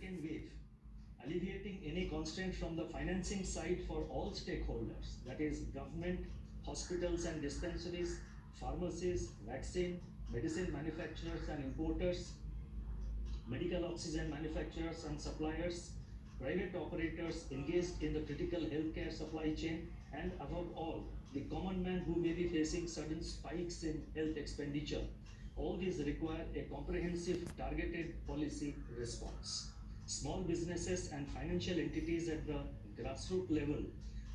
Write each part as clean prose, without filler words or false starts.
second wave, alleviating any constraint from the financing side for all stakeholders, that is government, hospitals and dispensaries, pharmacies, vaccine, medicine manufacturers and importers, medical oxygen manufacturers and suppliers, private operators engaged in the critical healthcare supply chain, and above all, the common man who may be facing sudden spikes in health expenditure. All these require a comprehensive, targeted policy response. Small businesses and financial entities at the grassroots level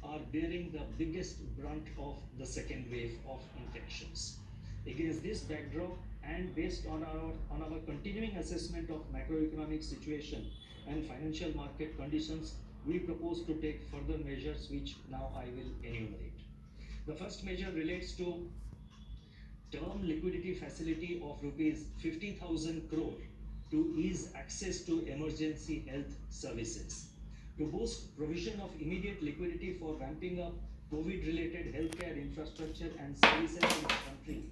are bearing the biggest brunt of the second wave of infections. Against this backdrop, and based on our continuing assessment of macroeconomic situation and financial market conditions, we propose to take further measures which now I will enumerate. The first measure relates to term liquidity facility of rupees 50,000 crore to ease access to emergency health services. To boost provision of immediate liquidity for ramping up COVID-related healthcare infrastructure and services in the country,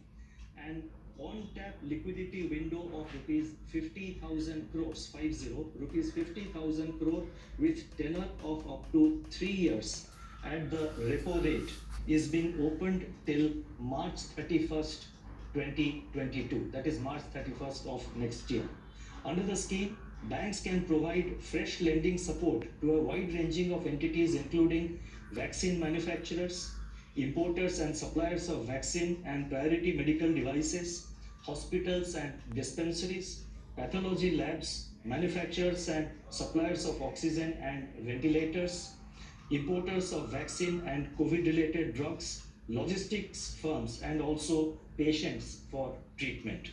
an on-tap liquidity window of rupees 50,000 crores, 50, rupees 50,000 crore with tenor of up to 3 years at the repo rate is being opened till March 31st, 2022. That is March 31st of next year. Under the scheme, banks can provide fresh lending support to a wide ranging of entities including vaccine manufacturers, importers and suppliers of vaccine and priority medical devices, hospitals and dispensaries, pathology labs, manufacturers and suppliers of oxygen and ventilators, importers of vaccine and COVID-related drugs, logistics firms, and also patients for treatment.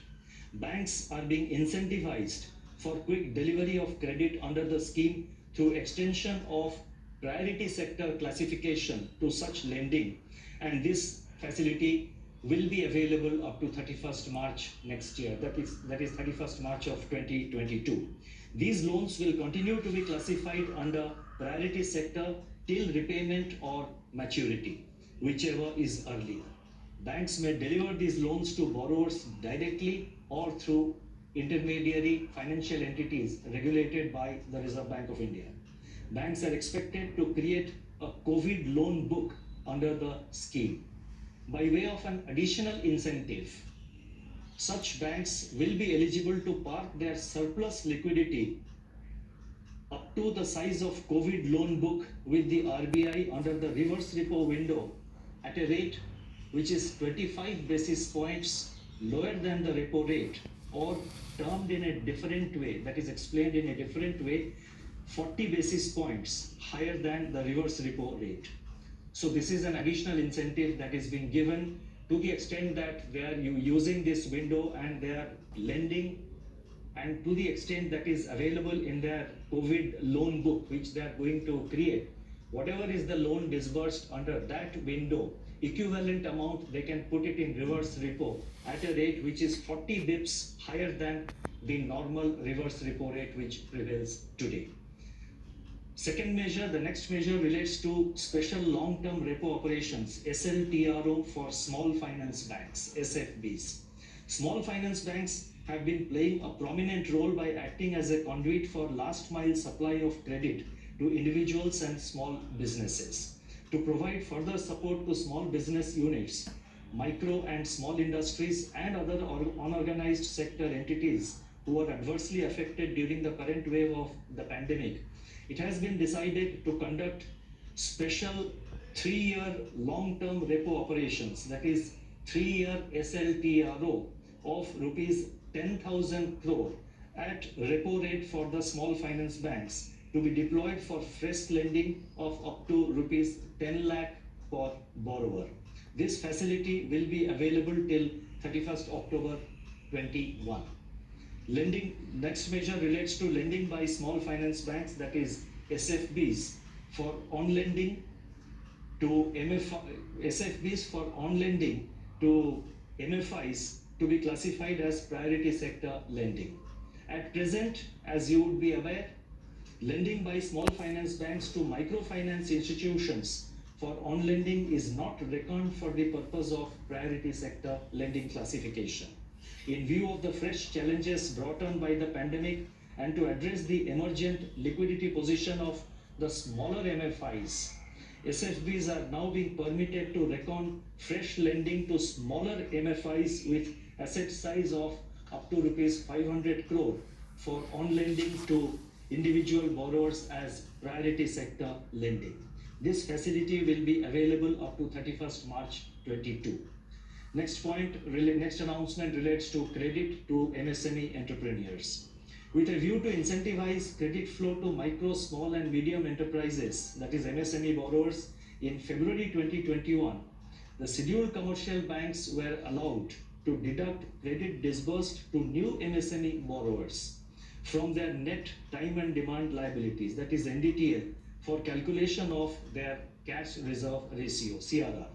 Banks are being incentivized for quick delivery of credit under the scheme through extension of priority sector classification to such lending, and this facility will be available up to 31st March next year. That is 31st March of 2022. These loans will continue to be classified under priority sector till repayment or maturity, whichever is earlier. Banks may deliver these loans to borrowers directly or through intermediary financial entities regulated by the Reserve Bank of India. Banks are expected to create a COVID loan book under the scheme. By way of an additional incentive, such banks will be eligible to park their surplus liquidity up to the size of COVID loan book with the RBI under the reverse repo window at a rate which is 25 basis points lower than the repo rate, or termed in a different way, that is explained in a different way, 40 basis points higher than the reverse repo rate. So this is an additional incentive that is being given to the extent that they are using this window and they are lending, and to the extent that is available in their COVID loan book, which they are going to create, whatever is the loan disbursed under that window, equivalent amount they can put it in reverse repo at a rate which is 40 bips higher than the normal reverse repo rate which prevails today. Second measure, the next measure relates to special long-term repo operations, SLTRO, for small finance banks, SFBs. Small finance banks have been playing a prominent role by acting as a conduit for last mile supply of credit to individuals and small businesses. To provide further support to small business units, micro and small industries and other unorganized sector entities who are adversely affected during the current wave of the pandemic, it has been decided to conduct special 3-year long-term repo operations, that is 3-year SLTRO of rupees 10,000 crore at repo rate for the small finance banks to be deployed for fresh lending of up to rupees 10 lakh per borrower. This facility will be available till 31st October 21. Next measure relates to lending by small finance banks, that is SFBs, for on lending to SFBs for on lending to MFIs to be classified as priority sector lending. At present, as you would be aware, lending by small finance banks to microfinance institutions for on lending is not reckoned for the purpose of priority sector lending classification. In view of the fresh challenges brought on by the pandemic And to address the emergent liquidity position of the smaller MFIs, SFBs are now being permitted to reckon fresh lending to smaller MFIs with asset size of up to rupees 500 crore for on lending to individual borrowers as priority sector lending. This facility will be available up to 31st March 22. Next announcement relates to credit to MSME entrepreneurs. With a view to incentivize credit flow to micro, small and medium enterprises, that is MSME borrowers, in February 2021, the scheduled commercial banks were allowed to deduct credit disbursed to new MSME borrowers from their net time and demand liabilities, that is NDTL, for calculation of their cash reserve ratio, CRR,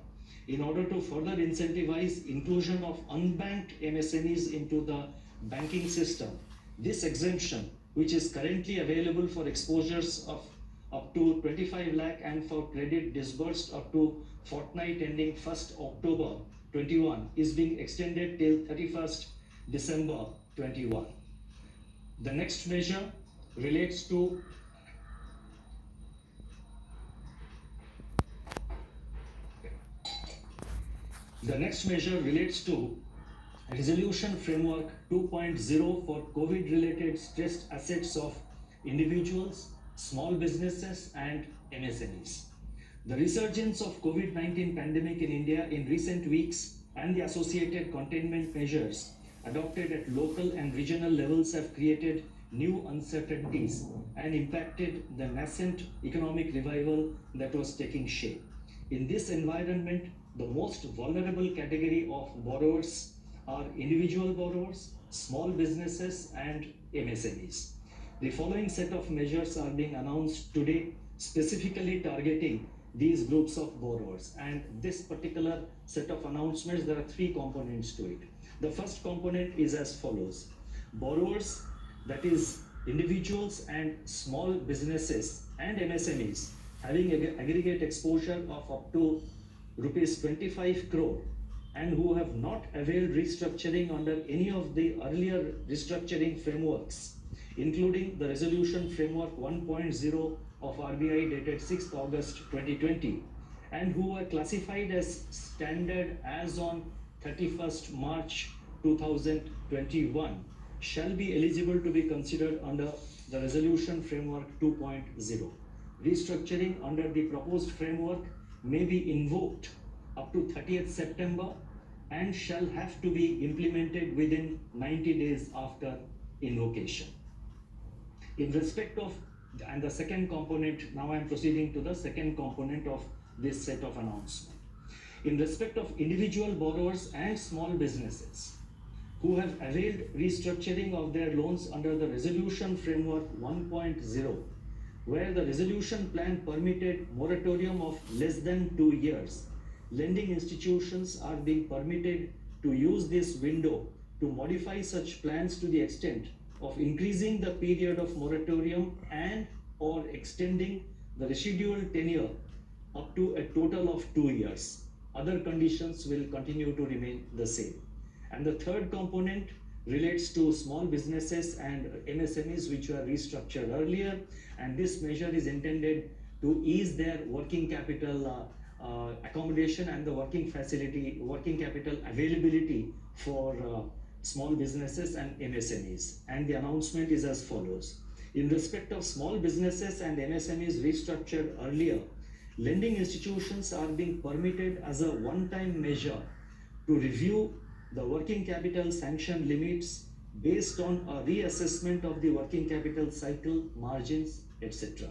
in order to further incentivize inclusion of unbanked MSMEs into the banking system. This exemption, which is currently available for exposures of up to 25 lakh and for credit disbursed up to fortnight ending 1st October 21, is being extended till 31st December 21. The next measure relates to Resolution Framework 2.0 for COVID-related stressed assets of individuals, small businesses and MSMEs. The resurgence of COVID-19 pandemic in India in recent weeks and the associated containment measures adopted at local and regional levels have created new uncertainties and impacted the nascent economic revival that was taking shape. In this environment, the most vulnerable category of borrowers are individual borrowers, small businesses and MSMEs. The following set of measures are being announced today, specifically targeting these groups of borrowers. And this particular set of announcements, there are three components to it. The first component is as follows. Borrowers, that is individuals and small businesses and MSMEs, having aggregate exposure of up to rupees 25 crore and who have not availed restructuring under any of the earlier restructuring frameworks, including the Resolution Framework 1.0 of RBI dated 6th August 2020, and who were classified as standard as on 31st March 2021, shall be eligible to be considered under the Resolution Framework 2.0. Restructuring under the proposed framework may be invoked up to 30th September and shall have to be implemented within 90 days after invocation. In respect of, and the second component, now I am proceeding to the second component of this set of announcement. In respect of individual borrowers and small businesses who have availed restructuring of their loans under the Resolution Framework 1.0, where the resolution plan permitted moratorium of less than 2 years, lending institutions are being permitted to use this window to modify such plans to the extent of increasing the period of moratorium and or extending the residual tenure up to a total of 2 years. Other conditions will continue to remain the same. And the third component relates to small businesses and MSMEs which were restructured earlier, and this measure is intended to ease their working capital accommodation and the working capital availability for small businesses and MSMEs. And the announcement is as follows. In respect of small businesses and MSMEs restructured earlier, lending institutions are being permitted as a one-time measure to review the working capital sanction limits based on a reassessment of the working capital cycle, margins, etc.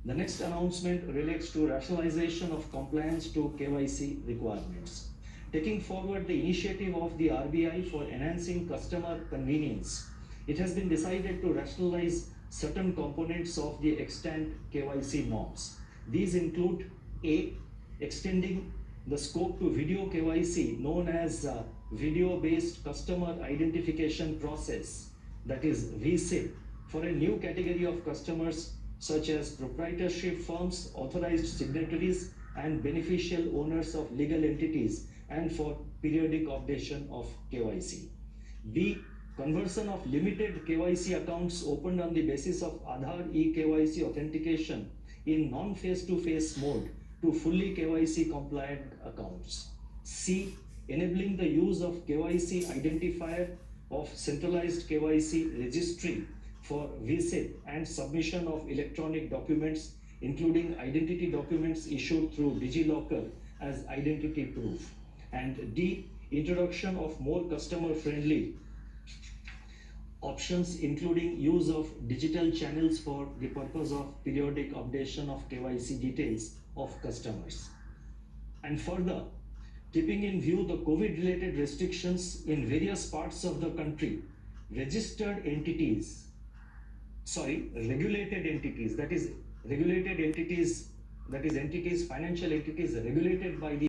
The next announcement relates to rationalization of compliance to KYC requirements. Taking forward the initiative of the RBI for enhancing customer convenience, it has been decided to rationalize certain components of the extant KYC norms. These include A, extending the scope to video KYC known as video-based customer identification process, that is VSIP, for a new category of customers such as proprietorship firms, authorized signatories and beneficial owners of legal entities, and for periodic updation of KYC. B, conversion of limited KYC accounts opened on the basis of Aadhaar eKYC authentication in non-face-to-face mode to fully KYC compliant accounts. C. Enabling the use of KYC identifier of centralized KYC registry for visit and submission of electronic documents, including identity documents issued through DigiLocker as identity proof. And D. Introduction of more customer-friendly options, including use of digital channels for the purpose of periodic updation of KYC details of customers. And further, keeping in view the COVID-related restrictions in various parts of the country, regulated entities, that is entities, financial entities regulated by the